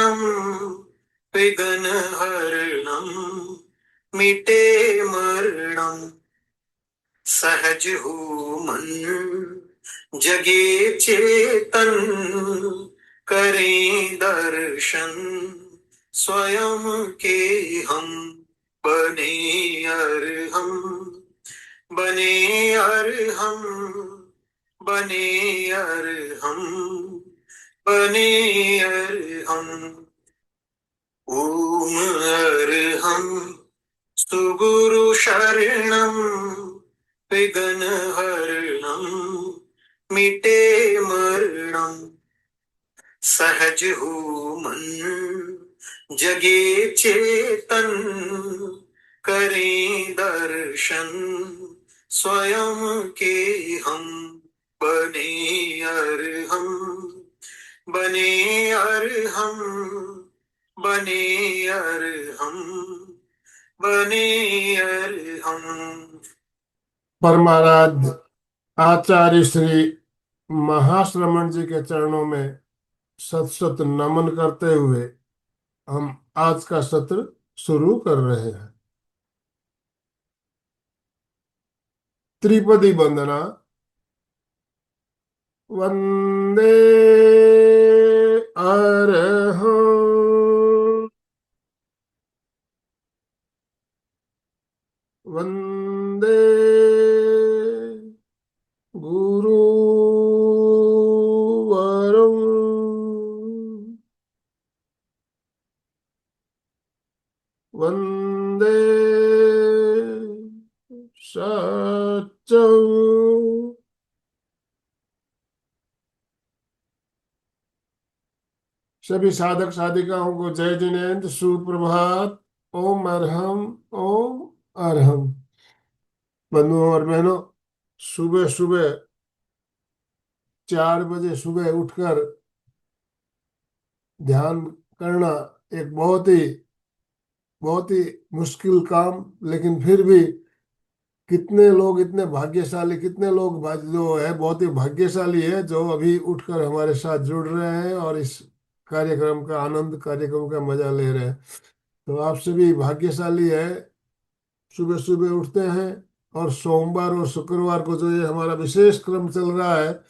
शरणं विघ्नहरणं मिटे मरणं सहज हो मन जगे चेतन करें दर्शन स्वयं के हम बने अरहम बने अरहम बने अरहम बने अरहम ओम अरहम सुगुरु शरणं विघ्नहरणं मिटे मरणं सहज हो मन जगे चेतन करें दर्शन स्वयं के हम बने अरहम बने अरहम बने अरहम बने अरहम। परमाराध्य आचार्य श्री महाश्रमण जी के चरणों में सत सत नमन करते हुए हम आज का सत्र शुरू कर रहे हैं। त्रिपदी वंदना। वंदे अरहं वंदे गुरुवरं वंदे सच्चं सभी साधक साधिकाओं को जय जिनेन्द्र सुप्रभात। ओम अरहम ओम अरहम। बंधुओं और बहनों, सुबह सुबह 4 बजे सुबह उठकर ध्यान करना एक बहुत ही मुश्किल काम, लेकिन फिर भी कितने लोग इतने भाग्यशाली, कितने लोग जो है बहुत ही भाग्यशाली है जो अभी उठकर हमारे साथ जुड़ रहे हैं और इस कार्यक्रम का आनंद, कार्यक्रम का मजा ले रहे हैं। तो आप सभी भाग्यशाली है, सुबह सुबह उठते हैं। और सोमवार और शुक्रवार को जो ये हमारा विशेष क्रम चल रहा है,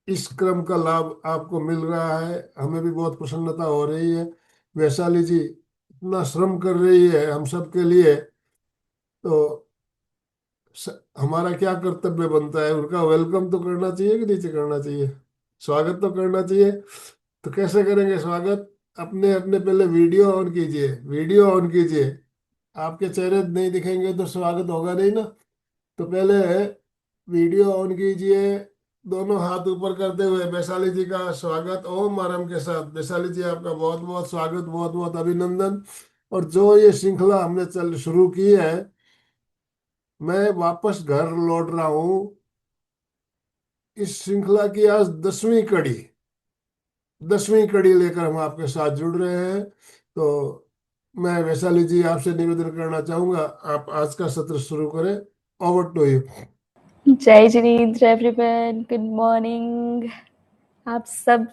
इस क्रम का लाभ आपको मिल रहा है, हमें भी बहुत प्रसन्नता हो रही है। वैशाली जी इतना श्रम कर रही है हम सब के लिए, तो हमारा क्या कर्तव्य बनता है, उनका वेलकम तो करना चाहिए कि नीचे करना चाहिए, स्वागत तो करना चाहिए। तो कैसे करेंगे स्वागत? अपने अपने पहले वीडियो ऑन कीजिए, वीडियो ऑन कीजिए। आपके चेहरे नहीं दिखेंगे तो स्वागत होगा नहीं ना। तो पहले वीडियो ऑन कीजिए, दोनों हाथ ऊपर करते हुए वैशाली जी का स्वागत ओम आराम के साथ। वैशाली जी आपका बहुत बहुत स्वागत, बहुत बहुत अभिनंदन। और जो ये श्रृंखला हमने चल शुरू की है, मैं वापस घर लौट रहा हूँ। इस श्रृंखला की आज 10वीं कड़ी, 10वीं कड़ी लेकर हम आपके साथ जुड़ रहे हैं। तो मैं वैशाली जी आपसे निवेदन करना चाहूंगा, आप आज का सत्र शुरू करें। Over to you. जय जिनेन्द्र एवरीवन, गुड मॉर्निंग। आप सब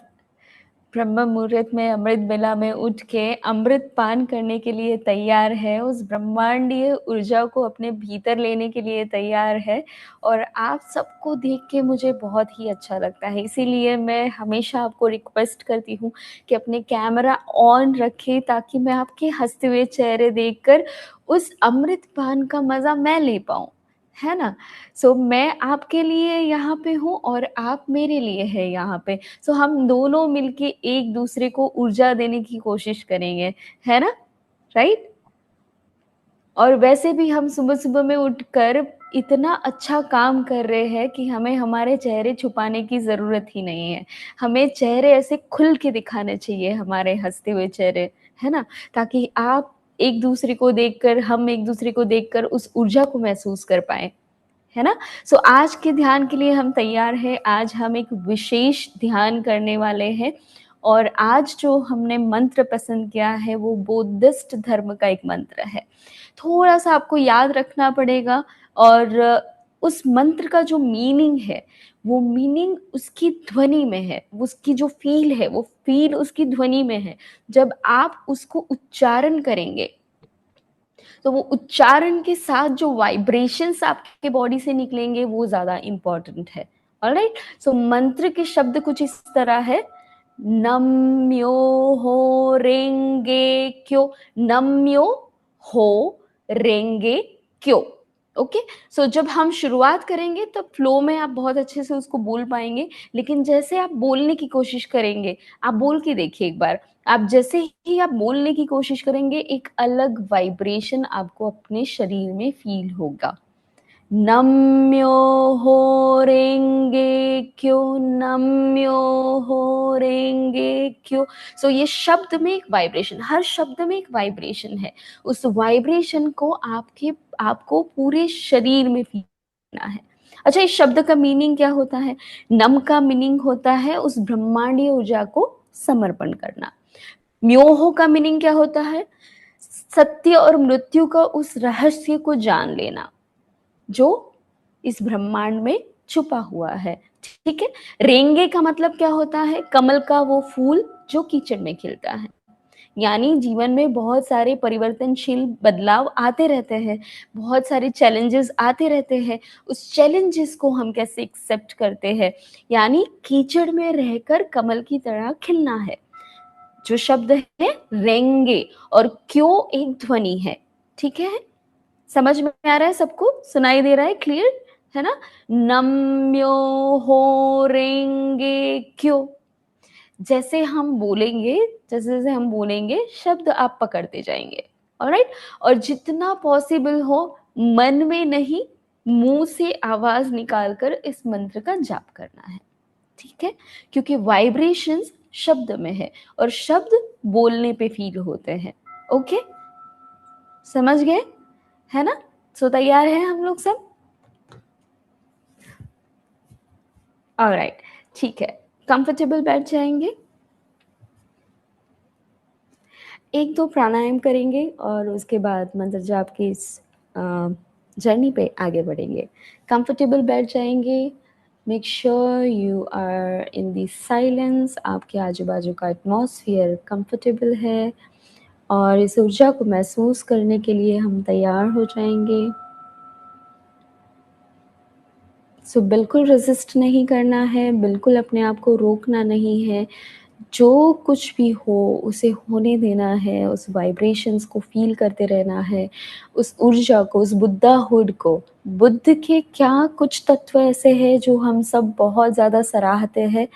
ब्रह्म मुहूर्त में अमृत बेला में उठ के अमृत पान करने के लिए तैयार है, उस ब्रह्मांडीय ऊर्जा को अपने भीतर लेने के लिए तैयार है। और आप सबको देख के मुझे बहुत ही अच्छा लगता है, इसीलिए मैं हमेशा आपको रिक्वेस्ट करती हूँ कि अपने कैमरा ऑन रखें ताकि मैं आपके हंसते हुए चेहरे देखकर उस अमृत पान का मज़ा मैं ले पाऊँ, है ना। सो मैं आपके लिए यहाँ पे हूँ और आप मेरे लिए है यहाँ पे। सो हम दोनों मिलके एक दूसरे को ऊर्जा देने की कोशिश करेंगे, है ना, राइट। और वैसे भी हम सुबह सुबह में उठकर इतना अच्छा काम कर रहे हैं कि हमें हमारे चेहरे छुपाने की ज़रूरत ही नहीं है। हमें चेहरे ऐसे खुल के दिखाने चाहिए, हमारे हंसते हुए चेहरे, है ना, ताकि आप एक दूसरे को देखकर, हम एक दूसरे को देखकर उस ऊर्जा को महसूस कर पाए, है ना। सो आज के ध्यान के लिए हम तैयार हैं। आज हम एक विशेष ध्यान करने वाले हैं और आज जो हमने मंत्र पसंद किया है वो बुद्धिस्ट धर्म का एक मंत्र है। थोड़ा सा आपको याद रखना पड़ेगा और उस मंत्र का जो मीनिंग है वो मीनिंग उसकी ध्वनि में है, उसकी जो फील है वो फील उसकी ध्वनि में है। जब आप उसको उच्चारण करेंगे तो वो उच्चारण के साथ जो वाइब्रेशंस आपके बॉडी से निकलेंगे वो ज्यादा इंपॉर्टेंट है। ऑलराइट, सो मंत्र के शब्द कुछ इस तरह है, नम्यो हो रेंगे क्यो, नम्यो हो रेंगे क्यो। ओके, सो जब हम शुरुआत करेंगे तब फ्लो में आप बहुत अच्छे से उसको बोल पाएंगे, लेकिन जैसे आप बोलने की कोशिश करेंगे, आप बोल के देखिए एक बार, आप जैसे ही आप बोलने की कोशिश करेंगे एक अलग वाइब्रेशन आपको अपने शरीर में फील होगा। नम्यो हो रेंगे क्यों, नम्यो हो रेंगे क्यों। सो ये शब्द में एक वाइब्रेशन, हर शब्द में एक वाइब्रेशन है, उस वाइब्रेशन को आपको पूरे शरीर में फील करना है। अच्छा, इस शब्द का मीनिंग क्या होता है? नम का मीनिंग होता है उस ब्रह्मांडीय ऊर्जा को समर्पण करना। म्योह का मीनिंग क्या होता है? सत्य और मृत्यु का उस रहस्य को जान लेना जो इस ब्रह्मांड में छुपा हुआ है। ठीक है। रेंगे का मतलब क्या होता है? कमल का वो फूल जो कीचड़ में खिलता है। यानी जीवन में बहुत सारे परिवर्तनशील बदलाव आते रहते हैं, बहुत सारे चैलेंजेस आते रहते हैं। उस चैलेंजेस को हम कैसे एक्सेप्ट करते हैं, यानी कीचड़ में रहकर कमल की तरह खिलना है। जो शब्द है रेंगे और क्यों एक ध्वनि है। ठीक है, समझ में आ रहा है? सबको सुनाई दे रहा है? क्लियर है ना? नम्यो हो रेंगे क्यों। जैसे हम बोलेंगे, जैसे जैसे हम बोलेंगे शब्द आप पकड़ते जाएंगे। ऑलराइट, और जितना पॉसिबल हो मन में नहीं, मुंह से आवाज निकालकर इस मंत्र का जाप करना है। ठीक है, क्योंकि वाइब्रेशंस शब्द में है और शब्द बोलने पे फील होते हैं। ओके, समझ गए है ना? सो तैयार है हम लोग सब? ऑलराइट, ठीक है, कंफर्टेबल बैठ जाएंगे, एक दो प्राणायाम करेंगे और उसके बाद मंत्र जाप की इस जर्नी पे आगे बढ़ेंगे। कंफर्टेबल बैठ जाएंगे, make sure you are in the silence, आपके आजू बाजू का एटमॉस्फेयर कंफर्टेबल है और इस ऊर्जा को महसूस करने के लिए हम तैयार हो जाएंगे। सो बिल्कुल रेजिस्ट नहीं करना है, बिल्कुल अपने आप को रोकना नहीं है, जो कुछ भी हो उसे होने देना है, उस वाइब्रेशंस को फील करते रहना है, उस ऊर्जा को, उस बुद्धाहुड को। बुद्ध के क्या कुछ तत्व ऐसे हैं जो हम सब बहुत ज़्यादा सराहते हैं,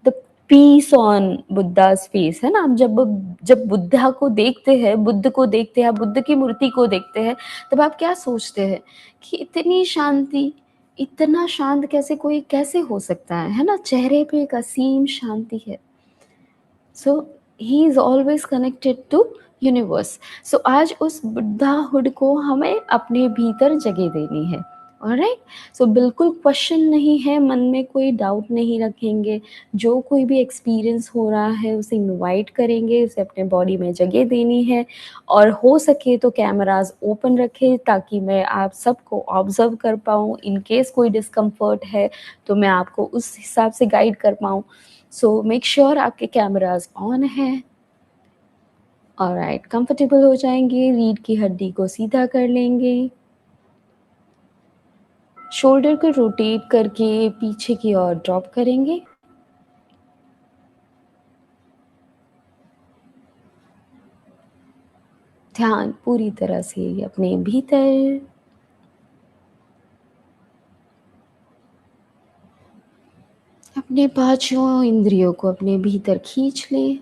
द पीस ऑन बुद्धा's फेस, है ना? जब बुद्धा को देखते हैं, बुद्ध को देखते हैं, बुद्ध की मूर्ति को देखते हैं, तब आप क्या सोचते हैं कि इतनी शांति, इतना शांत कैसे कोई कैसे हो सकता है ना? चेहरे पे एक असीम शांति है। So he is always connected to universe. So आज उस बुद्धाहुड को हमें अपने भीतर जगह देनी है। ऑलराइट, सो बिल्कुल क्वेश्चन नहीं है, मन में कोई डाउट नहीं रखेंगे, जो कोई भी एक्सपीरियंस हो रहा है उसे इनवाइट करेंगे, उसे अपने बॉडी में जगह देनी है और हो सके तो कैमरास ओपन रखें ताकि मैं आप सबको ऑब्जर्व कर पाऊँ। इन केस कोई डिस्कम्फर्ट है तो मैं आपको उस हिसाब से गाइड कर पाऊँ। सो मेक श्योर आपके कैमरास ऑन है। ऑलराइट, कंफर्टेबल हो जाएंगे, रीढ़ की हड्डी को सीधा कर लेंगे, शोल्डर को रोटेट करके पीछे की ओर ड्रॉप करेंगे। ध्यान पूरी तरह से अपने भीतर, अपने पांचों इंद्रियों को अपने भीतर खींच लें।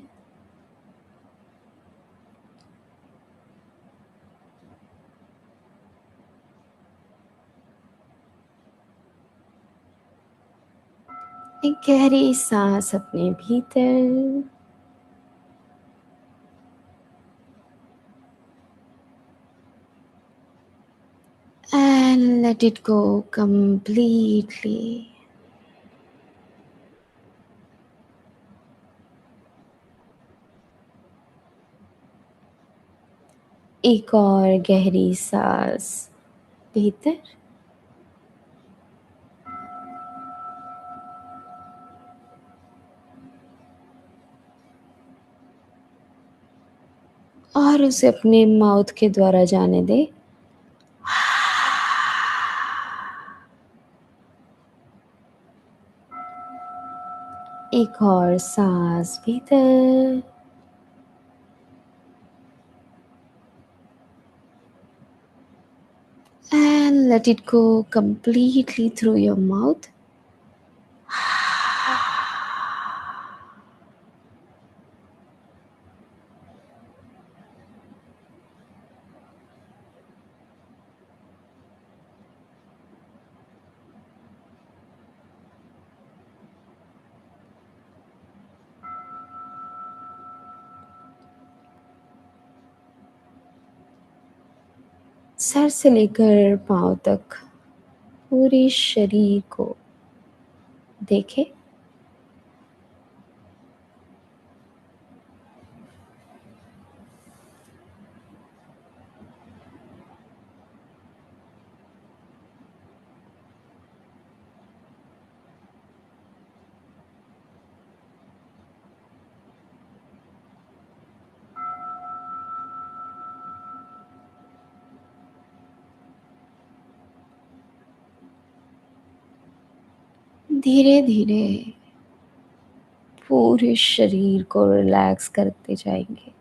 एक गहरी सांस अपने भीतर, and let it go completely. एक और गहरी सांस भीतर, और उसे अपने माउथ के द्वारा जाने दे। एक और सांस भीतर and let it go completely through your mouth. Sir से लेकर पांव तक पूरे शरीर को देखें। धीरे धीरे पूरे शरीर को रिलैक्स करते जाएंगे।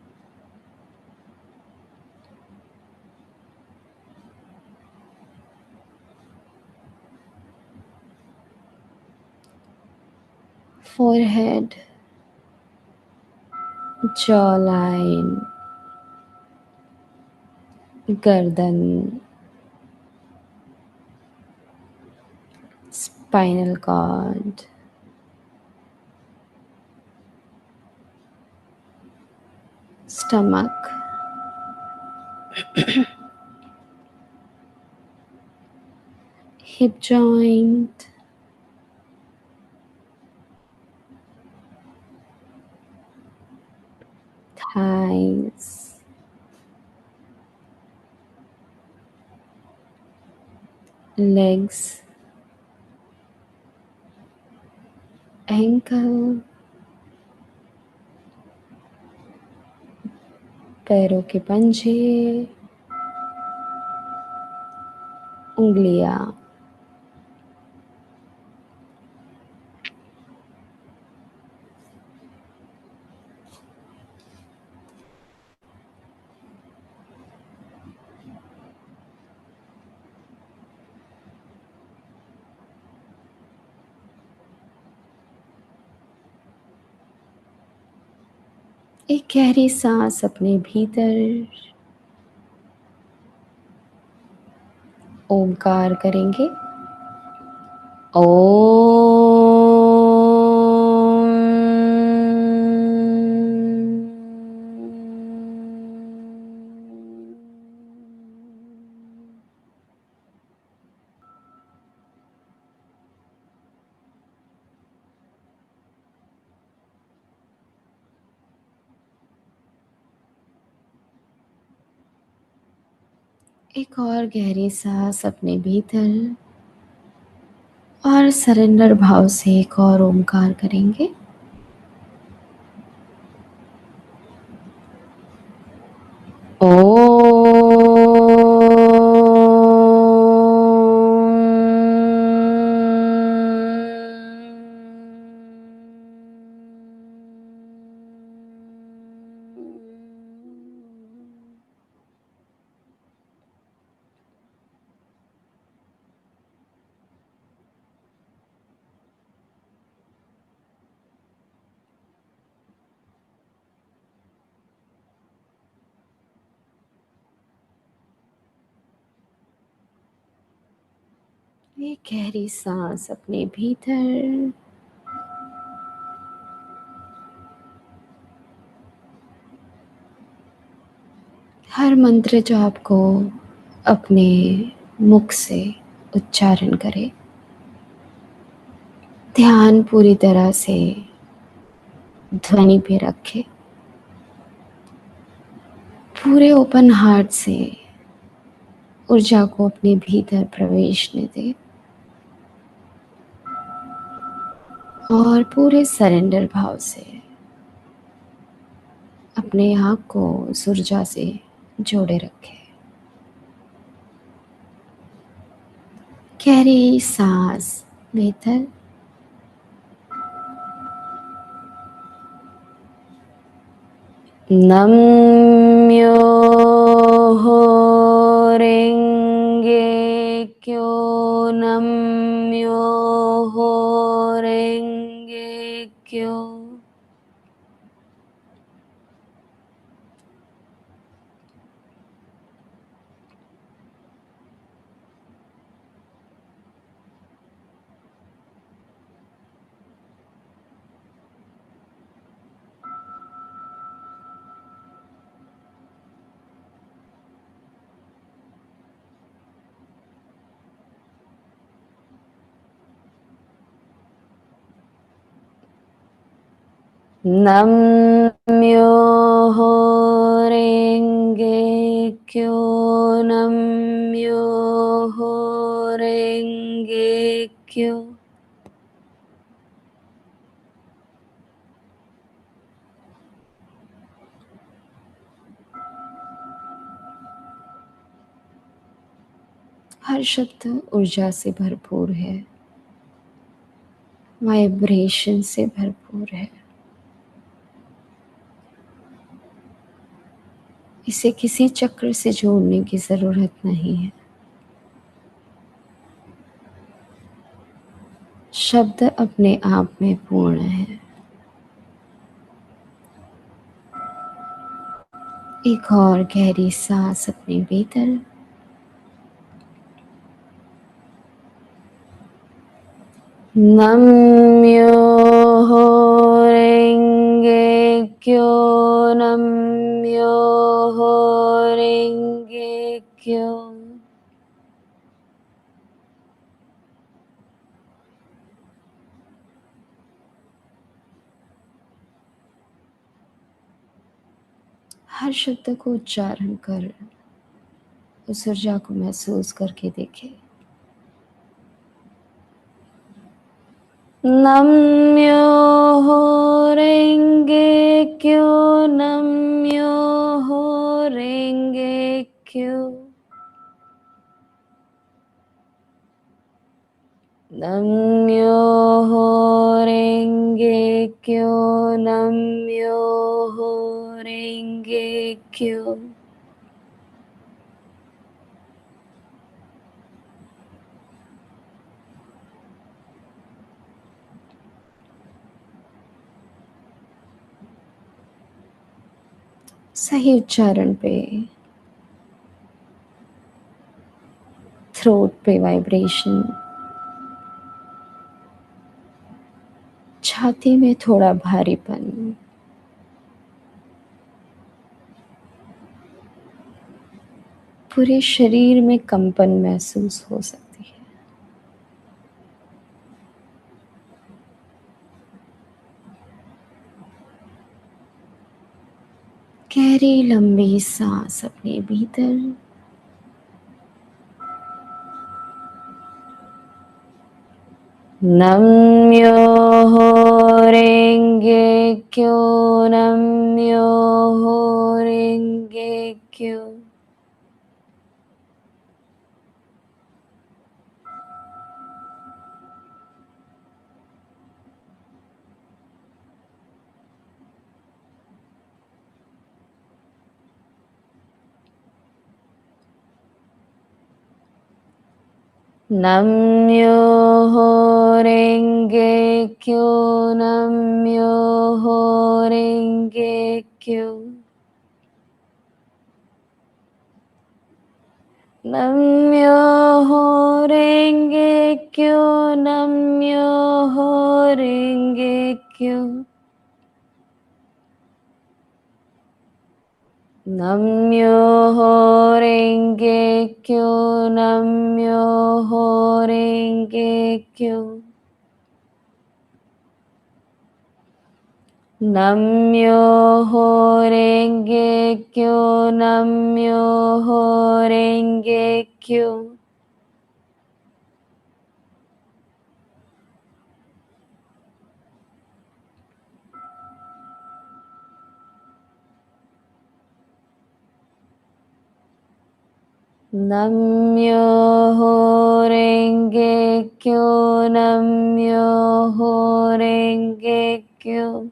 फोरहेड, जॉ लाइन, गर्दन, spinal cord, stomach, hip joint, thighs, legs, ankle, पैरों के पंजे, उंगलियां, एक गहरी सांस अपने भीतर ओमकार करेंगे। एक और गहरी सांस अपने भीतर और सरेंडर भाव से एक और ओमकार करेंगे। एक गहरी सांस अपने भीतर हर मंत्र जाप को अपने मुख से उच्चारण करें। ध्यान पूरी तरह से ध्वनि पे रखें। पूरे ओपन हार्ट से ऊर्जा को अपने भीतर प्रवेशने दें और पूरे सरेंडर भाव से अपने आप को उस ऊर्जा से जोड़े रखें। गहरी सांस भीतर, नम्योहो रेंगे क्यो, नम्योहो रेंगे क्यो। नम्योहो रेंगे क्यो, नम्योहो रेंगे क्यो। हर शब्द ऊर्जा से भरपूर है, वाइब्रेशन से भरपूर है। इसे किसी चक्र से जोड़ने की जरूरत नहीं है। शब्द अपने आप में पूर्ण है। एक और गहरी सांस अपने भीतर, नम्योहो रेंगे क्यो, नम्योहो रेंगे क्यो। हर शब्द को उच्चारण कर उस ऊर्जा को महसूस करके देखें। नम्योहो रेंगे क्यो, नम्योहो रेंगे क्यो, नम्योहो रेंगे क्यो, नम्योहो रेंगे क्यो। सही उच्चारण पे थ्रोट पे वाइब्रेशन, छाती में थोड़ा भारीपन, पूरे शरीर में कंपन महसूस हो सकती है। गहरी लंबी सांस अपने भीतर, नम्योहो रेंगे क्यो, नम्योहो रेंगे क्यो। नम्योहो रेंगे क्यो, नम्योहो रेंगे क्यो, नम्योहो रेंगे क्यो, नम्योहो रेंगे क्यो, नम्योहो रेंगे क्यो, नम्योहो रेंगे क्यो, नम्योहो रेंगे क्यो, नम्योहो रेंगे क्यो। Namyo Renge Kyo, Namyo Renge Kyo.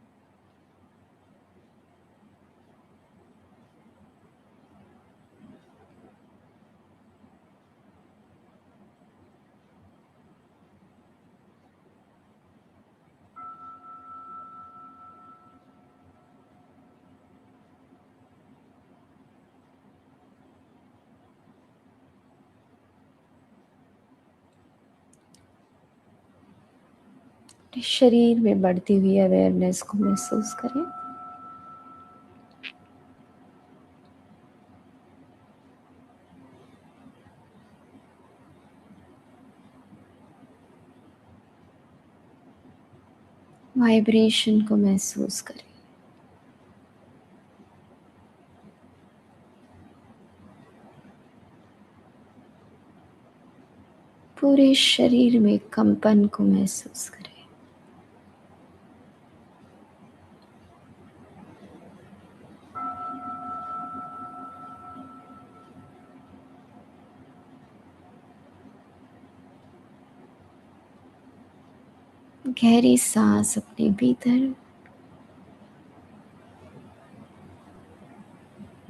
शरीर में बढ़ती हुई अवेयरनेस को महसूस करें। वाइब्रेशन को महसूस करें। पूरे शरीर में कंपन को महसूस करें। गहरी सांस अपने भीतर।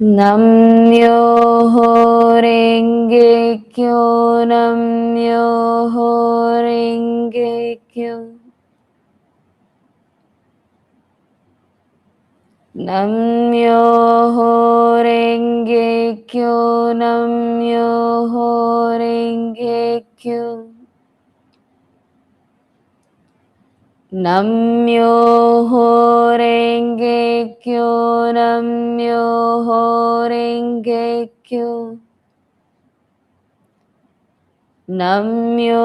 Namyo Renge Kyo, Namyo Renge Kyo. Namyo Renge Kyo, Namyo Renge Kyo. Namyo Renge Kyo, Namyo Renge Kyo. Namyo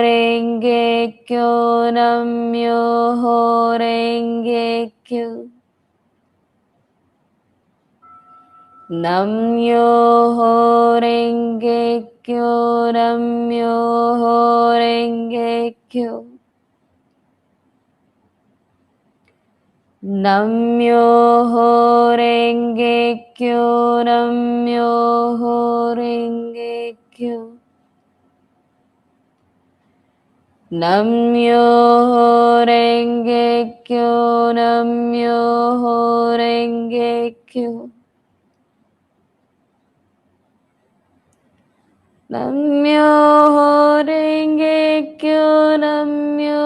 Renge Kyo, Namyo Renge Kyo. Namyo Renge Kyo, Namyo Renge Kyo. Namyo Renge Kyo, Namyo Renge Kyo. Namyo Renge Kyo, Namyo Renge Kyo. Namyo Renge Kyo, Namyo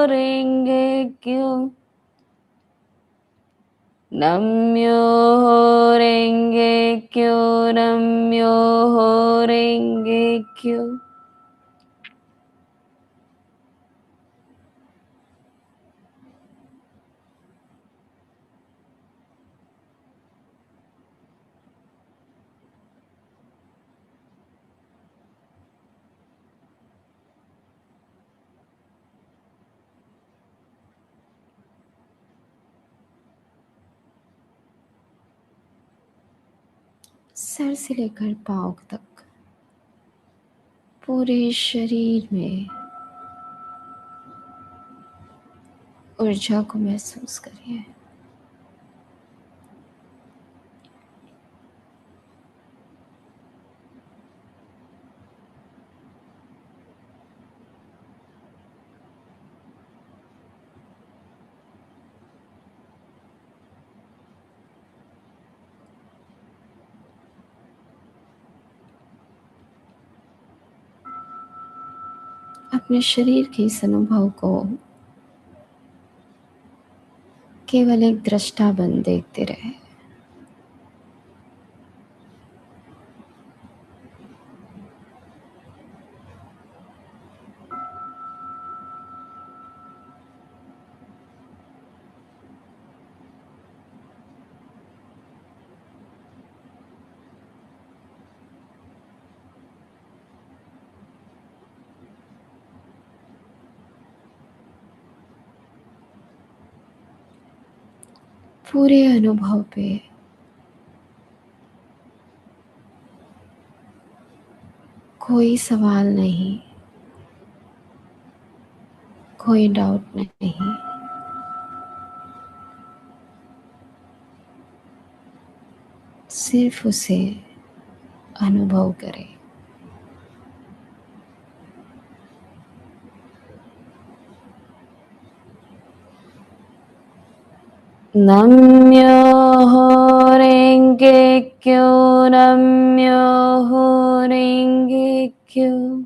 Renge Kyo. Namyo Renge Kyo, Namyo Renge Kyo. Sir से लेकर पाँव तक पूरे शरीर में ऊर्जा को महसूस करिए। अपने शरीर के इस अनुभव को केवल एक दृष्टा बन देखते रहे। पूरे अनुभव पे कोई सवाल नहीं, कोई डाउट नहीं। सिर्फ उसे अनुभव करें। नम्योहो रेंगे क्यों, नम्योहो रेंगे क्यों।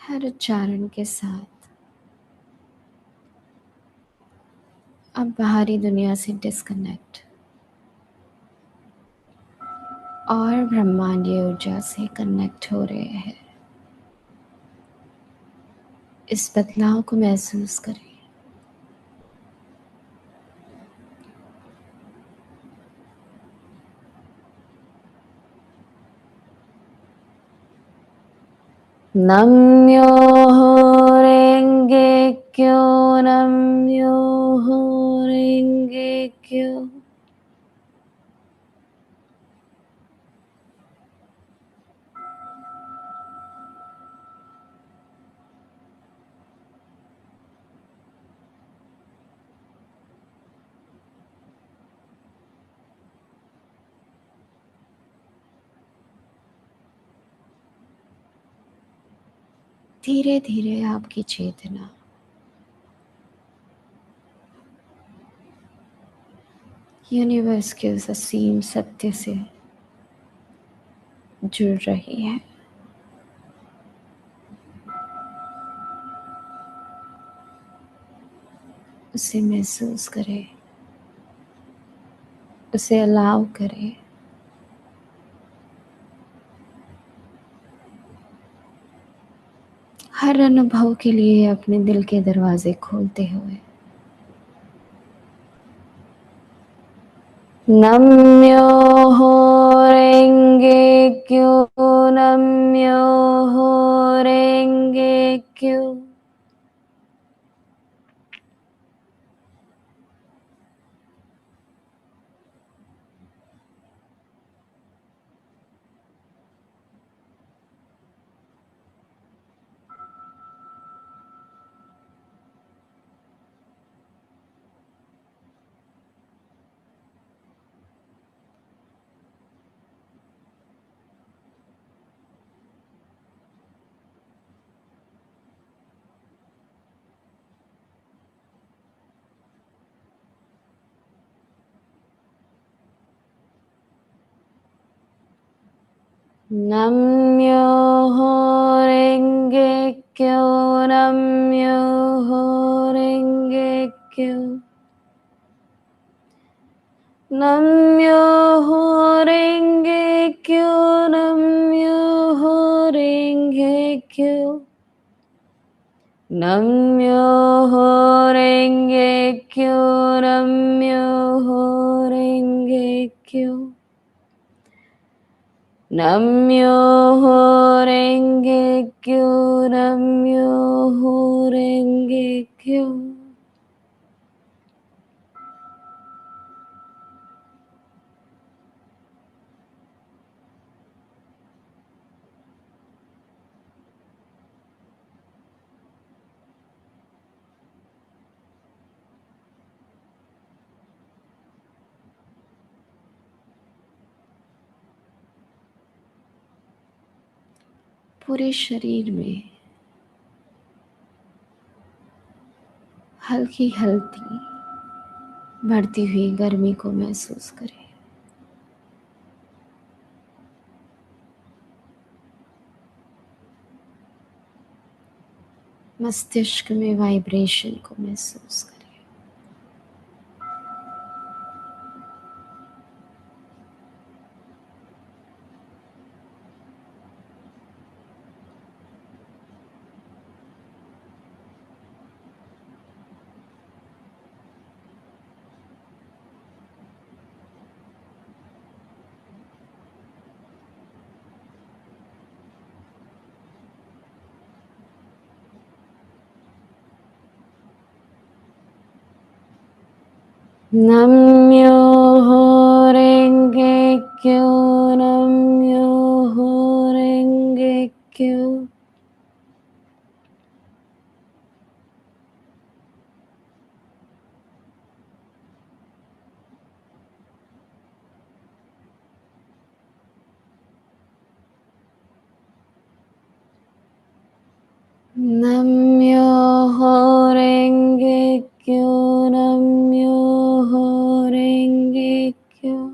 हर उच्चारण के साथ अब बाहरी दुनिया से डिस्कनेक्ट और ब्रह्मांडीय ऊर्जा से कनेक्ट हो रहे हैं। इस बदलाव को महसूस करें। नम्योहो रेंगे क्यों, नम्योहो रेंगे क्यों। धीरे धीरे आपकी चेतना यूनिवर्स के उस असीम सत्य से जुड़ रही है। उसे महसूस करें, उसे अलाउ करें। हर अनुभव के लिए अपने दिल के दरवाजे खोलते हुए नम्योहो रेंगे क्यों, नम्योहो रेंगे क्यों। नम्योहो रेंगे क्यों, नम्योहो रेंगे क्यों। नम्योहो रेंगे क्यों, नम्योहो रेंगे क्यों। नम्योहो रेंगे क्यों, नम्योहो रेंगे क्यों। नम्योहो रेंगे क्यों, नम्योहो रेंगे क्यों। पूरे शरीर में हल्की हल्की बढ़ती हुई गर्मी को महसूस करें। मस्तिष्क में वाइब्रेशन को महसूस करें। Namyoho Renge Kyo, Namyoho Renge Kyo. Namyoho Renge Kyo, Namyoho Renge Kyo.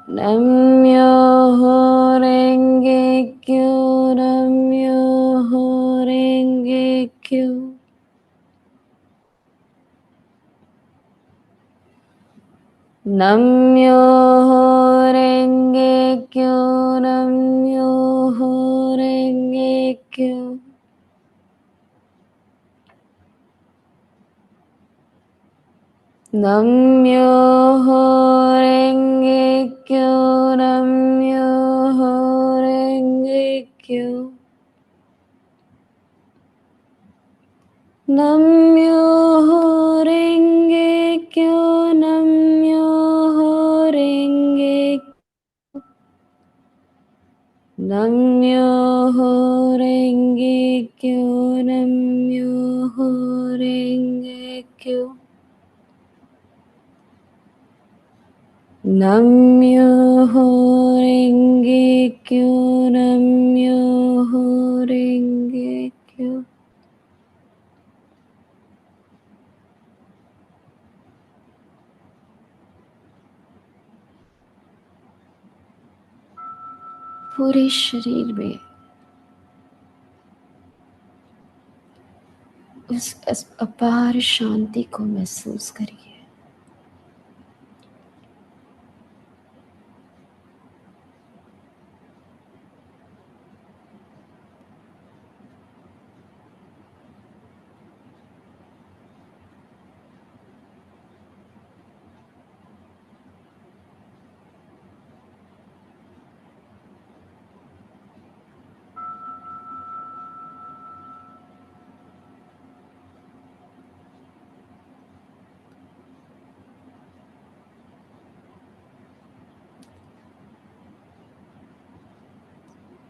Namyoho Renge Kyo, Namyoho Renge Kyo. Namyoho Renge Kyo, Namyoho Renge Kyo. Namyoho Renge Kyo, Namyoho Renge Kyo. Namyoho Renge Kyo, Namyoho Renge Kyo. Namyoho Renge Kyo, Namyoho Renge Kyo. Namyoho Renge Kyo, Namyoho Renge Kyo. पूरे शरीर में उस अपार शांति को महसूस करिए।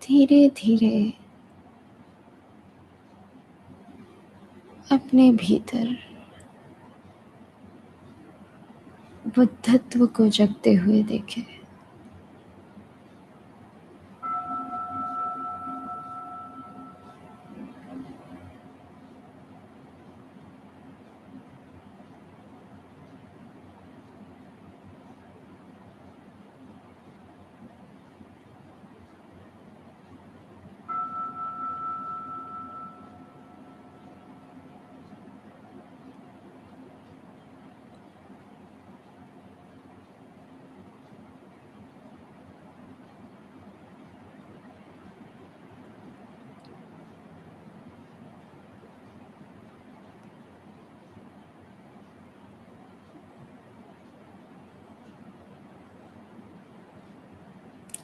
धीरे धीरे अपने भीतर बुद्धत्व को जगते हुए देखें।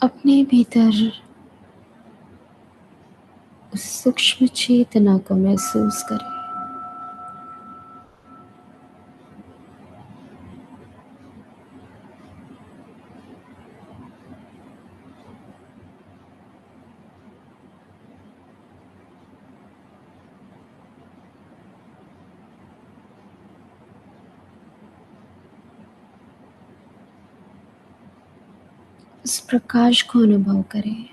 अपने भीतर उस सूक्ष्म चेतना को महसूस करें। उस प्रकाश को अनुभव करें।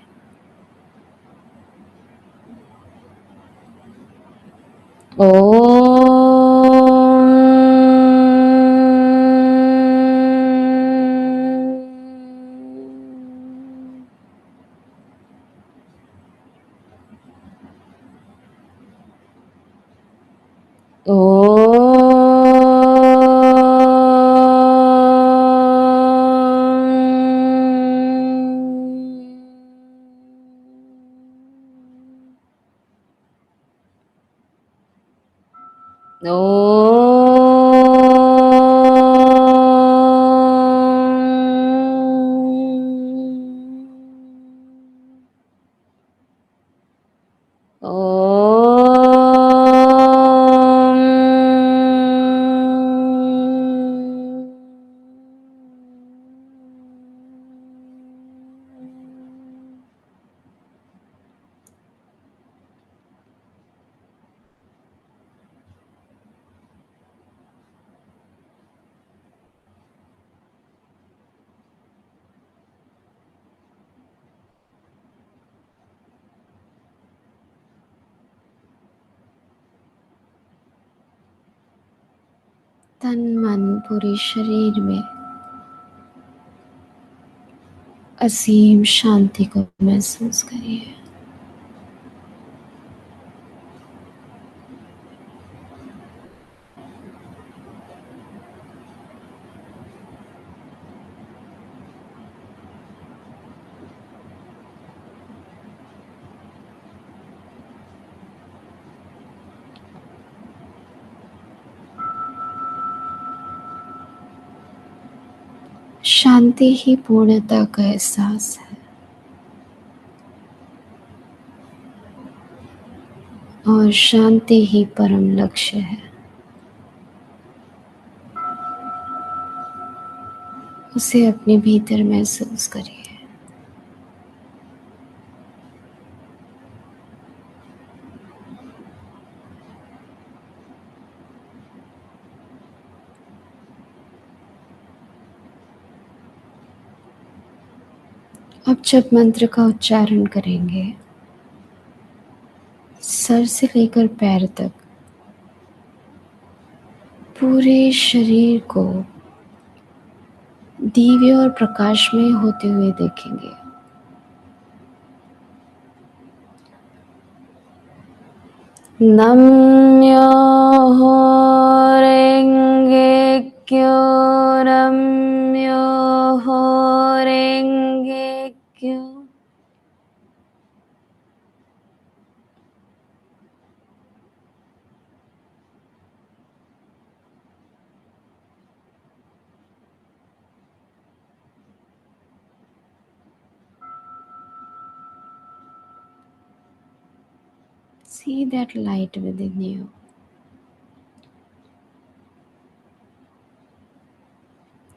तन मन पूरे शरीर में असीम शांति को महसूस करिए। शांति ही पूर्णता का एहसास है और शांति ही परम लक्ष्य है। उसे अपने भीतर महसूस करिए। अब जब मंत्र का उच्चारण करेंगे, सर से लेकर पैर तक पूरे शरीर को दिव्य और प्रकाशमय होते हुए देखेंगे। नम्योहो रेंगे क्यो, नम्योहो रेंगे क्यो। See that light within you.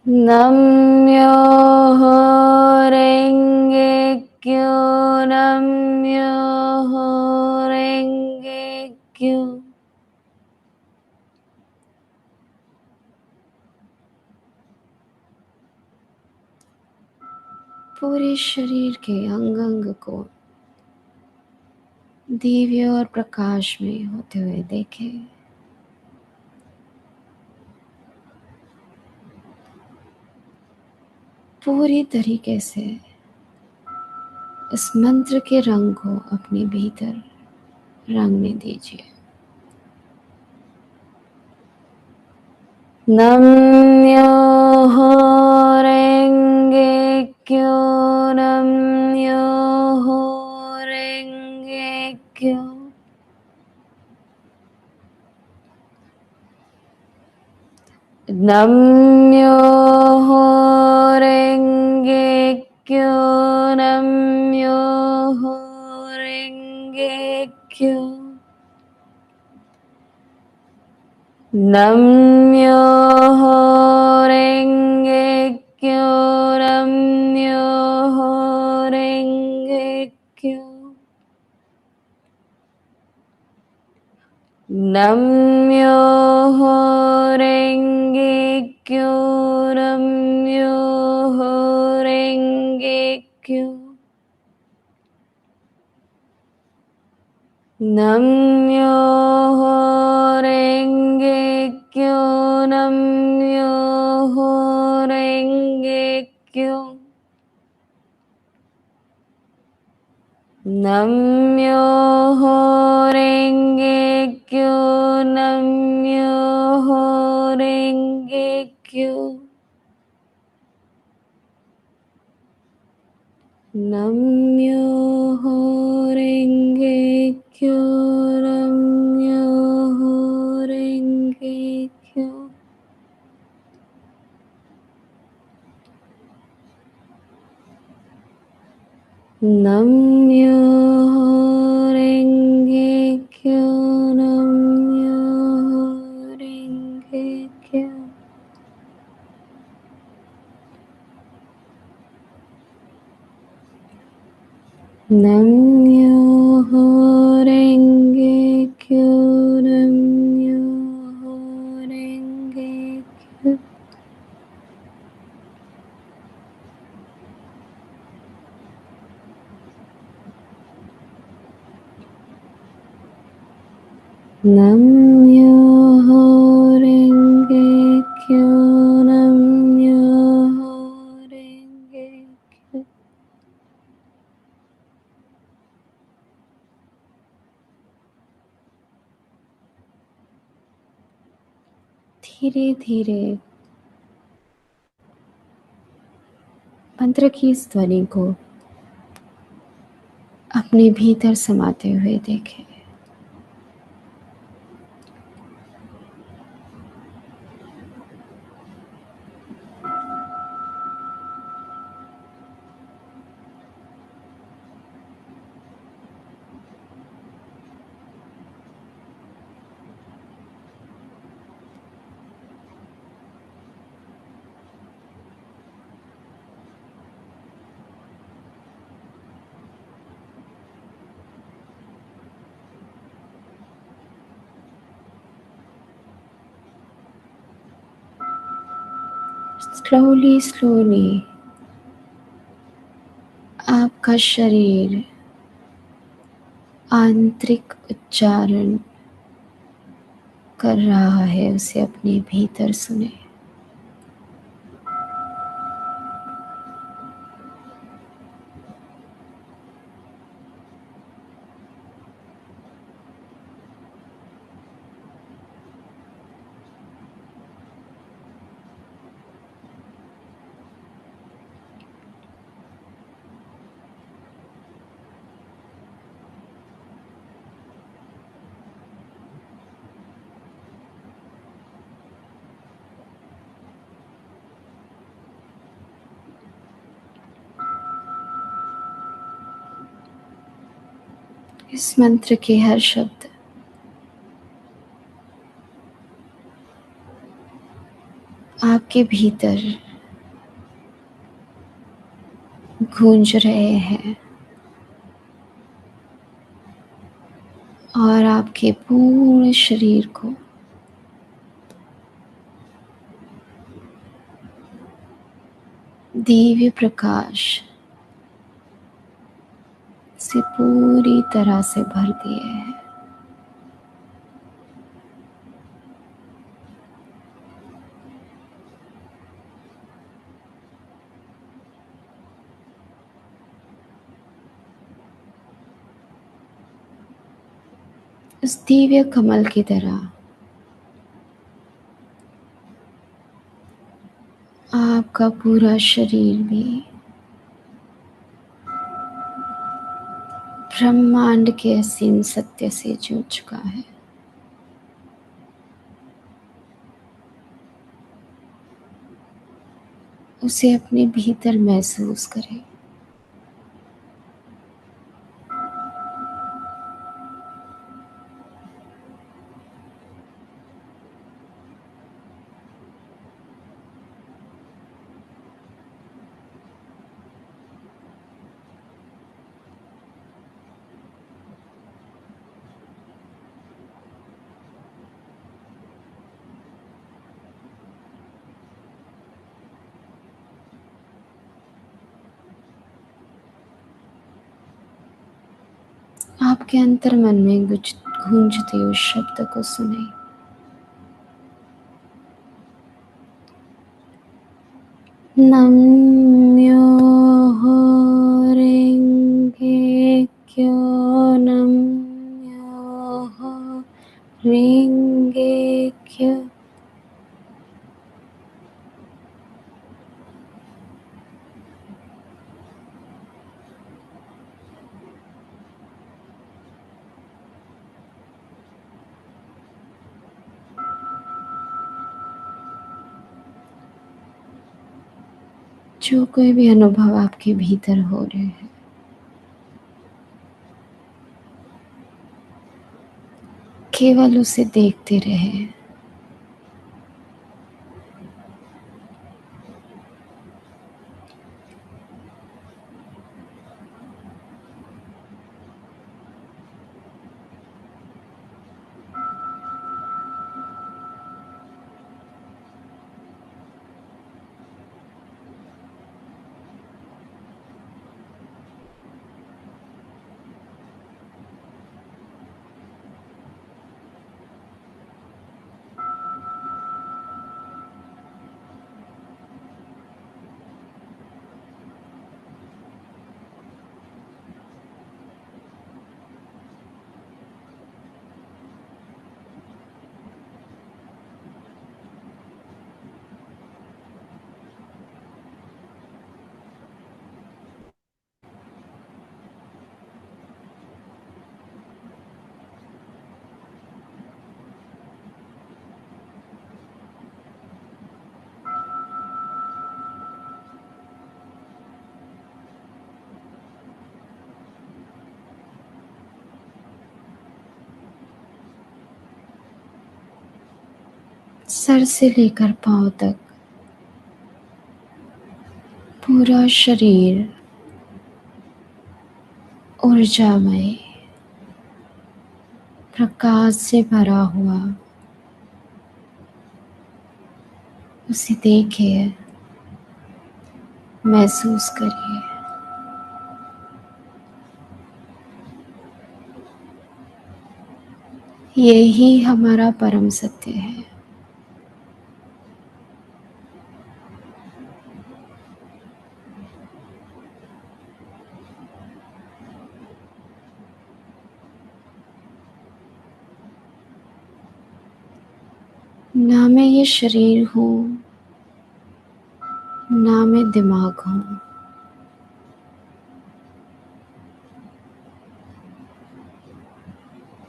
नम्योहो रेंगे क्यो, नम्योहो रेंगे क्यो। पूरे शरीर के अंग अंग को दिव्य और प्रकाश में होते हुए देखें। पूरी तरीके से इस मंत्र के रंग को अपने भीतर रंगने दीजिए। नम्योहो रेंगे क्यो, नम्योहो रेंगे क्यो। नम्योहो रेंगे क्यो, नम्योहो रेंगे क्यो। नम्योहो रेंगे क्यो, नम्योहो रेंगे क्यो। नम्योहो रेंगे क्यो, नम्योहो रेंगे क्यो। नम्योहो रेंगे क्यो, नम्योहो रेंगे क्यो। नम्योहो रेंगे क्यो, नम्योहो रेंगे क्यो। नम्योहो रेंगे क्यो, नम्योहो रेंगे क्यो। नम्योहो रेंगे क्यो, नम्योहो रेंगे क्यो। नम्योहो रेंगे क्यो, नम्योहो रेंगे क्यो। नम्योहो रेंगे धीरे धीरे मंत्र की इस ध्वनि को अपने भीतर समाते हुए देखें। स्लोली स्लोली आपका शरीर आंतरिक उच्चारण कर रहा है, उसे अपने भीतर सुने। इस मंत्र के हर शब्द आपके भीतर गूंज रहे हैं और आपके पूर्ण शरीर को दिव्य प्रकाश से पूरी तरह से भर दिए हैं। उस दिव्य कमल की तरह आपका पूरा शरीर भी ब्रह्मांड के असीम सत्य से जुड़ चुका है। उसे अपने भीतर महसूस करें। आपके अंतर मन में गूंजते उस शब्द को सुने। नम्यो ऋङ्गेक्यो नम्यो ऋङ्गेक्यो। जो कोई भी अनुभव आपके भीतर हो रहे हैं, केवल उसे देखते रहें। सर से लेकर पाँव तक पूरा शरीर ऊर्जामय प्रकाश से भरा हुआ उसे देखिए, महसूस करिए। यही हमारा परम सत्य है। ना मैं ये शरीर हूँ, ना मैं दिमाग हूँ।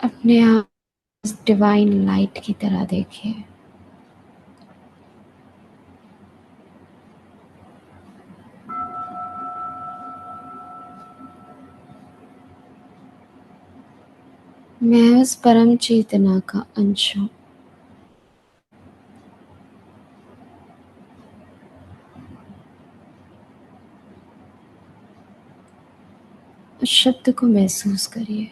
अपने आप डिवाइन लाइट की तरह देखिए। मैं उस परम चेतना का अंश हूँ। उस शब्द को महसूस करिए।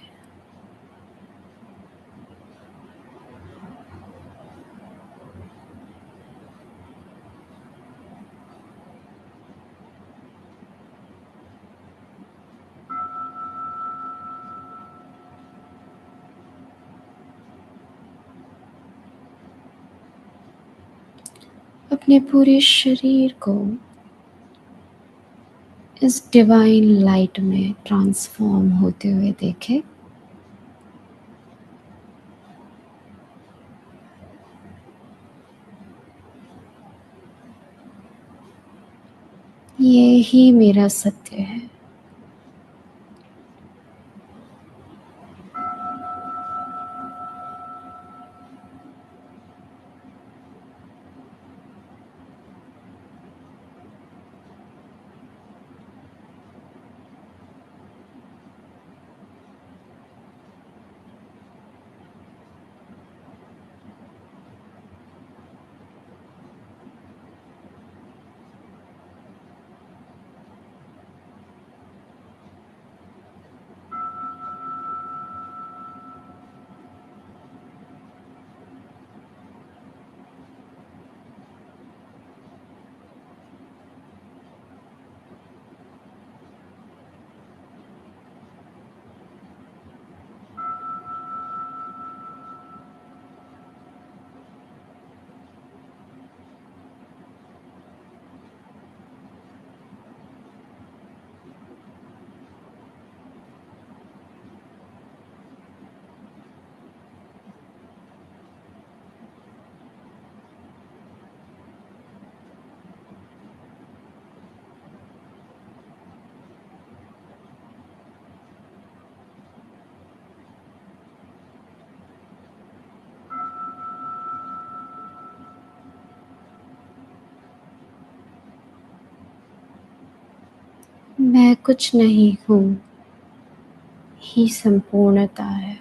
अपने पूरे शरीर को इस डिवाइन लाइट में ट्रांसफॉर्म होते हुए देखें। ये ही मेरा सत्य है। मैं कुछ नहीं हूँ, ही संपूर्णता है।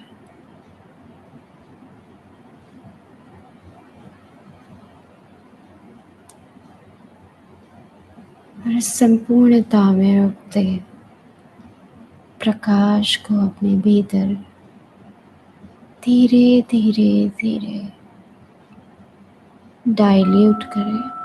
और इस संपूर्णता में उगते प्रकाश को अपने भीतर धीरे धीरे धीरे डाइल्यूट करें।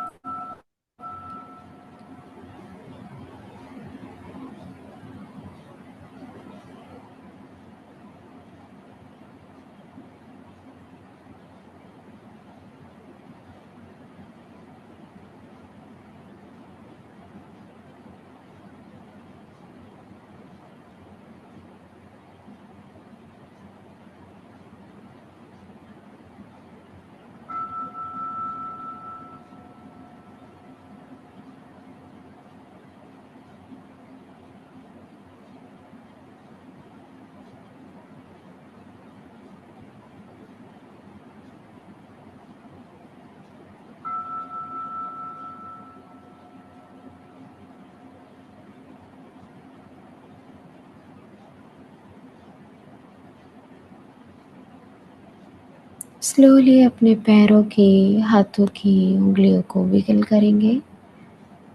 स्लोली अपने पैरों की, हाथों की उंगलियों को विगल करेंगे।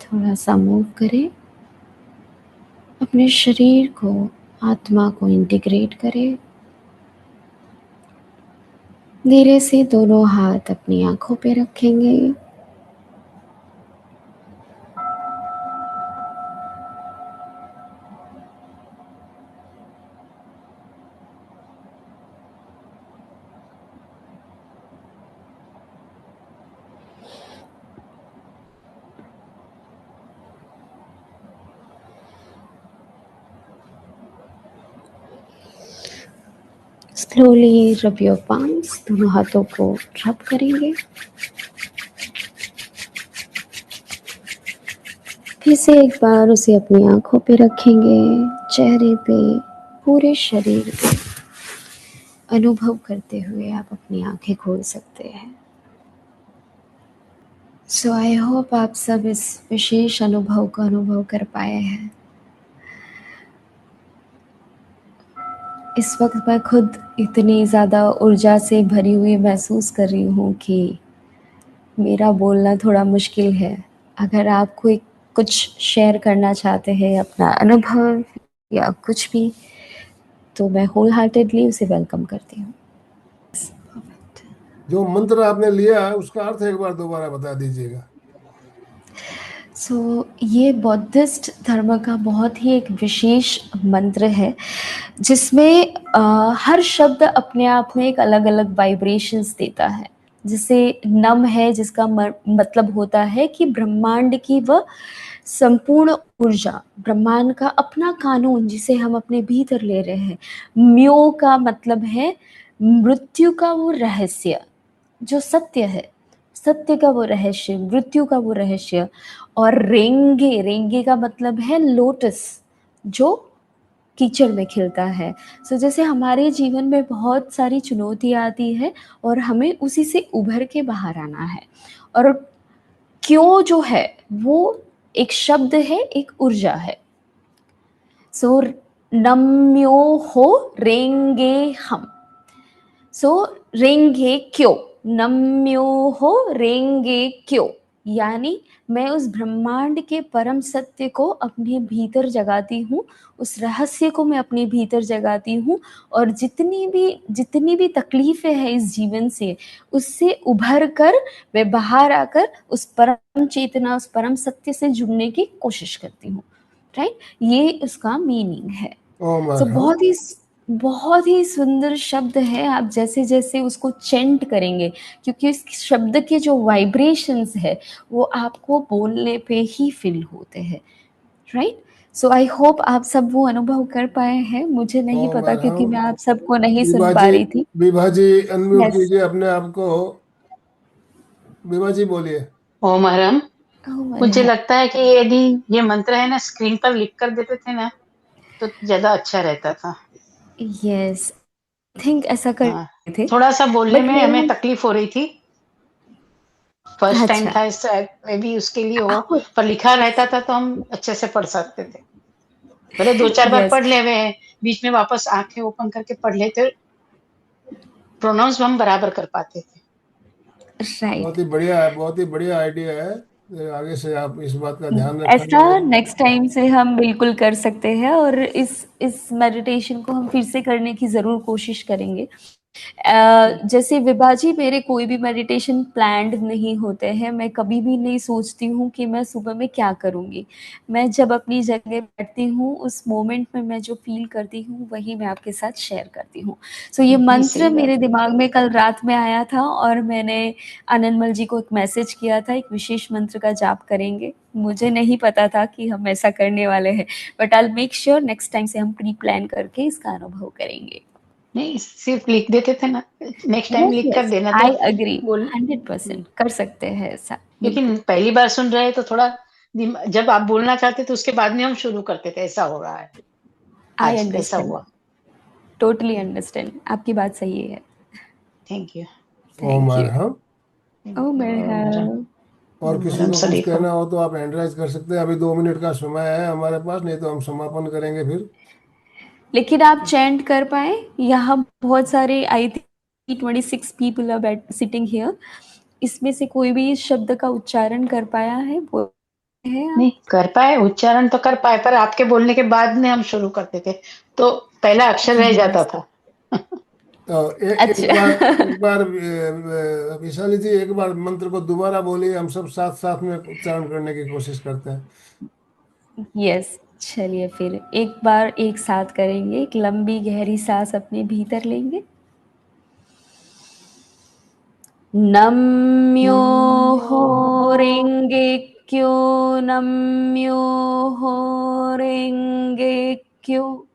थोड़ा सा मूव करें। अपने शरीर को, आत्मा को इंटीग्रेट करें। धीरे से दोनों हाथ अपनी आंखों पे रखेंगे। स्लोली रब योर पाम्स, दोनों हाथों को रब करेंगे। फिर से एक बार उसे अपनी आंखों पे रखेंगे, चेहरे पे, पूरे शरीर पे अनुभव करते हुए आप अपनी आंखें खोल सकते हैं। सो आई होप आप सब इस विशेष अनुभव को अनुभव कर पाए हैं। इस वक्त मैं खुद इतनी ज़्यादा ऊर्जा से भरी हुई महसूस कर रही हूँ कि मेरा बोलना थोड़ा मुश्किल है। अगर आप कोई कुछ शेयर करना चाहते हैं, अपना अनुभव या कुछ भी, तो मैं होल हार्टेडली उसे वेलकम करती हूँ। जो मंत्र आपने लिया है उसका अर्थ एक बार दोबारा बता दीजिएगा। ये बौद्धिस्ट धर्म का बहुत ही एक विशेष मंत्र है, जिसमें हर शब्द अपने आप में एक अलग अलग वाइब्रेशंस देता है। जैसे नम है, जिसका मतलब होता है कि ब्रह्मांड की वह संपूर्ण ऊर्जा, ब्रह्मांड का अपना कानून जिसे हम अपने भीतर ले रहे हैं। म्यो का मतलब है मृत्यु का वो रहस्य, जो सत्य है, सत्य का वो रहस्य, मृत्यु का वो रहस्य। और रेंगे, रेंगे का मतलब है लोटस, जो कीचड़ में खिलता है। जैसे हमारे जीवन में बहुत सारी चुनौतियाँ आती है और हमें उसी से उभर के बाहर आना है। और क्यों जो है वो एक शब्द है, एक ऊर्जा है। नम्यो हो रेंगे हम। रेंगे क्यों, नम्यो हो रेंगे क्यों, यानी मैं उस ब्रह्मांड के परम सत्य को अपने भीतर जगाती हूँ, उस रहस्य को मैं अपने भीतर जगाती हूँ। और जितनी भी तकलीफें हैं इस जीवन से, उससे उभर कर मैं बाहर आकर उस परम चेतना, उस परम सत्य से जुड़ने की कोशिश करती हूँ। राइट, ये उसका मीनिंग है। ओम अर्हम। बहुत ही सुंदर शब्द है। आप जैसे जैसे उसको चेंट करेंगे, क्योंकि इस शब्द के जो वाइब्रेशंस है वो आपको बोलने पे ही फील होते हैं। राइट, सो आई होप आप सब वो अनुभव कर पाए हैं। मुझे नहीं ओम पता, क्योंकि अर्हम। मैं आप सबको नहीं सुन विभा पा जी, रही थी। विभा जी अनम्यूट यस। कीजिए अपने आप को। विभा जी बोलिए। ओम हरम। मुझे ओह, लगता है कि यदि ये मंत्र है ना स्क्रीन पर लिख कर देते थे ना तो ज्यादा अच्छा रहता था। यस, थिंक ऐसा कर हाँ, रहे थे, थोड़ा सा बोलने बट में मेरा, हमें तकलीफ हो रही थी। फर्स्ट टाइम अच्छा, था शायद मे बी उसके लिए हो, हो, पर लिखा रहता था तो हम अच्छे से पढ़ सकते थे। भले दो चार बार यस, पढ़ ले हुए हैं, बीच में वापस आंखें ओपन करके पढ़ लेते, प्रोनाउंस हम बराबर कर पाते थे। राइट। बहुत ही बढ़िया आइडिया है। आगे से आप इस बात का ध्यान ऐसा रखेंगे। नेक्स्ट टाइम से हम बिल्कुल कर सकते हैं, और इस मेडिटेशन को हम फिर से करने की ज़रूर कोशिश करेंगे। जैसे विभाजी, मेरे कोई भी मेडिटेशन प्लान्ड नहीं होते हैं। मैं कभी भी नहीं सोचती हूँ कि मैं सुबह में क्या करूँगी। मैं जब अपनी जगह बैठती हूँ, उस मोमेंट में मैं जो फील करती हूँ वही मैं आपके साथ शेयर करती हूँ। ये नहीं, मंत्र सही बात मेरे है। दिमाग में कल रात में आया था, और मैंने आनंदमल जी को एक मैसेज किया था, एक विशेष मंत्र का जाप करेंगे। मुझे नहीं पता था कि हम ऐसा करने वाले हैं, but I will make sure next time से हम प्री प्लान करके इसका अनुभव करेंगे। नहीं, सिर्फ लिख देते थे ना, नेक्स्ट टाइम यस, लिख कर यस, देना तो आई एग्री, बोल। 100% कर सकते हैं ऐसा, बिल्कुल। लेकिन पहली बार सुन रहे हैं तो थोड़ा जब आप बोलना चाहते तो उसके बाद में हम शुरू करते थे, ऐसा हो रहा है। आई आज ऐसा अंडरस्टैंड, हुआ। टोटली अंडरस्टैंड, आपकी बात सही है। Thank you. Om thank you. अर्हम। ओ ओम मरहम। और किसी हरम को कुछ सलीफम। कहना हो तो आप हैंड राइज कर सकते हैं। अभी 2 मिनट का समय है हमारे पास, नहीं तो हम समापन करेंगे फिर। लेकिन आप चैंट कर पाए? यहाँ बहुत सारे आई 26 people are sitting here. इसमें से कोई भी इस शब्द का उच्चारण कर पाया है वो है आप? नहीं कर पाए, उच्चारण तो कर पाए, पर आपके बोलने के बाद में हम शुरू करते थे तो पहला अक्षर रह जाता था। तो एक अच्छा। बार विशाली जी, एक बार मंत्र को दोबारा बोलिए, हम सब साथ साथ में उच्चारण करने की कोशिश करते हैं। यस, चलिए फिर एक बार एक साथ करेंगे। एक लंबी गहरी सांस अपने भीतर लेंगे। नम्यो हो रेंगे क्यो, नम्यो हो रेंगे क्यो।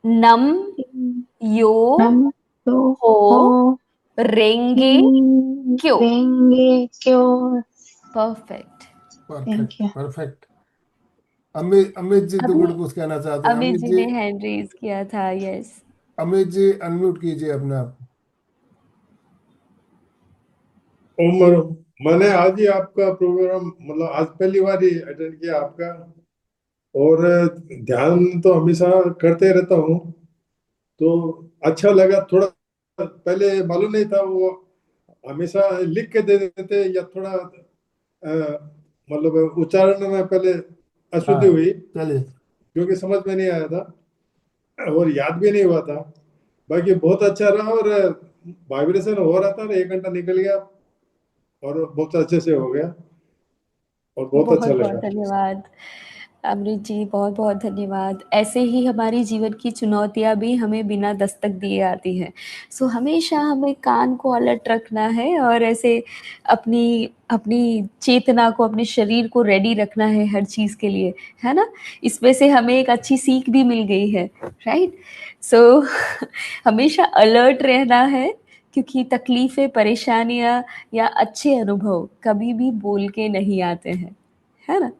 नम यो हम तो हो हो रेंगे क्यो। देंगे क्यों। Perfect. Perfect, thank you. Perfect. Amit ji तो अभी कुछ कहना चाहते हैं। अमित अमित जी जी, ने हैंड रेज किया था। यस। अमित जी अनम्यूट कीजिए अपने आप। उमर, मैंने आज ही आपका प्रोग्राम, मतलब आज पहली बार ही अटेंड किया आपका। और ध्यान तो हमेशा करते रहता हूँ, तो अच्छा लगा। थोड़ा पहले मालूम नहीं था, वो हमेशा लिख के दे देते या थोड़ा मतलब उच्चारण में पहले हाँ, अशुद्धि हुई, चलिए। क्योंकि समझ में नहीं आया था और याद भी नहीं हुआ था। बाकी बहुत अच्छा रहा, और वाइब्रेशन हो रहा था, 1 घंटा निकल गया और बहुत अच्छे से हो गया और बहुत अच्छा बहुत बहुत लगा। धन्यवाद अमृत जी, बहुत बहुत धन्यवाद। ऐसे ही हमारी जीवन की चुनौतियाँ भी हमें बिना दस्तक दिए आती हैं। सो हमेशा हमें कान को अलर्ट रखना है और ऐसे अपनी अपनी चेतना को, अपने शरीर को रेडी रखना है हर चीज़ के लिए, है ना? इसमें से हमें एक अच्छी सीख भी मिल गई है, राइट? सो हमेशा अलर्ट रहना है, क्योंकि तकलीफ़ें, परेशानियाँ या अच्छे अनुभव कभी भी बोल के नहीं आते हैं, है ना?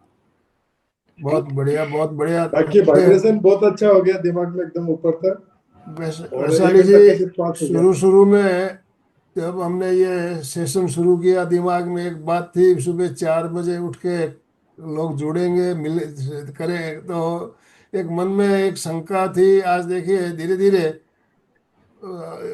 बहुत राइट। बढ़िया, बहुत बढ़िया। बाकी वाइब्रेशन बहुत अच्छा हो गया दिमाग में, एकदम ऊपर तक, और वैशाली 1 घंटा जी, कैसे पास हो गया। शुरू शुरू में जब हमने ये सेशन शुरू किया, दिमाग में एक बात थी, सुबह 4 बजे उठ के लोग जुड़ेंगे, मिले करें, तो एक मन में एक शंका थी। आज देखिए धीरे धीरे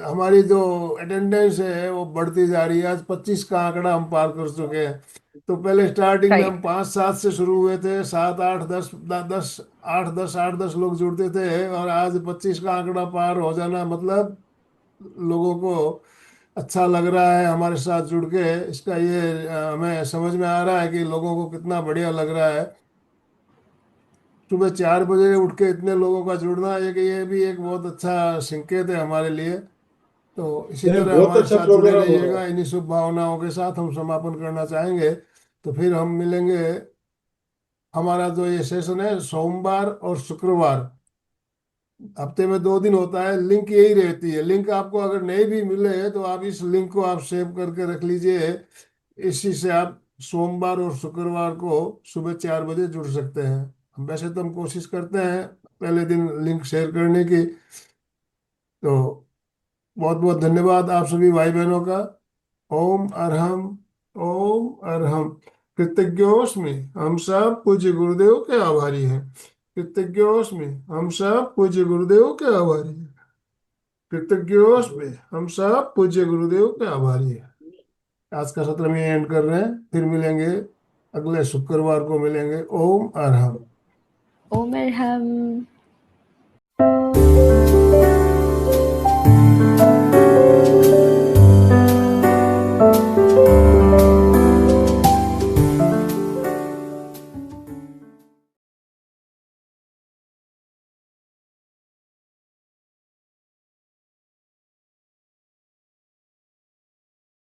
हमारी जो अटेंडेंस है वो बढ़ती जा रही है। आज 25 का आंकड़ा हम पार कर चुके हैं। तो पहले स्टार्टिंग में हम राइट। 5-7 से शुरू हुए थे, 7-8-10, 8-10 लोग जुड़ते थे, और आज 25 का आंकड़ा पार हो जाना मतलब लोगों को अच्छा लग रहा है हमारे साथ जुड़ के। इसका ये हमें समझ में आ रहा है कि लोगों को कितना बढ़िया लग रहा है। सुबह 4 बजे उठ के इतने लोगों का जुड़ना, एक ये भी एक बहुत अच्छा संकेत है हमारे लिए। तो इसी नहीं, तरह बहुत हमारे अच्छा साथ जुड़े प्रोग्राम हो रहा रहिएगा। है। इन्हीं शुभ भावनाओं के साथ हम समापन करना चाहेंगे। तो फिर हम मिलेंगे। हमारा जो ये सेशन है सोमवार और शुक्रवार, हफ्ते में 2 दिन होता है। लिंक यही रहती है। लिंक आपको अगर नहीं भी मिले तो आप इस लिंक को आप सेव करके रख लीजिए। इसी से आप सोमवार और शुक्रवार को सुबह 4 बजे जुड़ सकते हैं। हम वैसे तो हम कोशिश करते हैं पहले दिन लिंक शेयर करने की। तो बहुत बहुत धन्यवाद आप सभी भाई बहनों का। ओम अरहम, ओम अरहम। कृतज्ञोस्मि, हम सब पूज्य गुरुदेव के आभारी हैं। कृतज्ञोस्मि, हम सब पूज्य गुरुदेव के आभारी हैं। कृतज्ञोस्मि, हम सब पूज्य गुरुदेव के आभारी हैं। आज का सत्र में एंड कर रहे हैं, फिर मिलेंगे अगले शुक्रवार को मिलेंगे। ओम अरहम। ओम अरहम।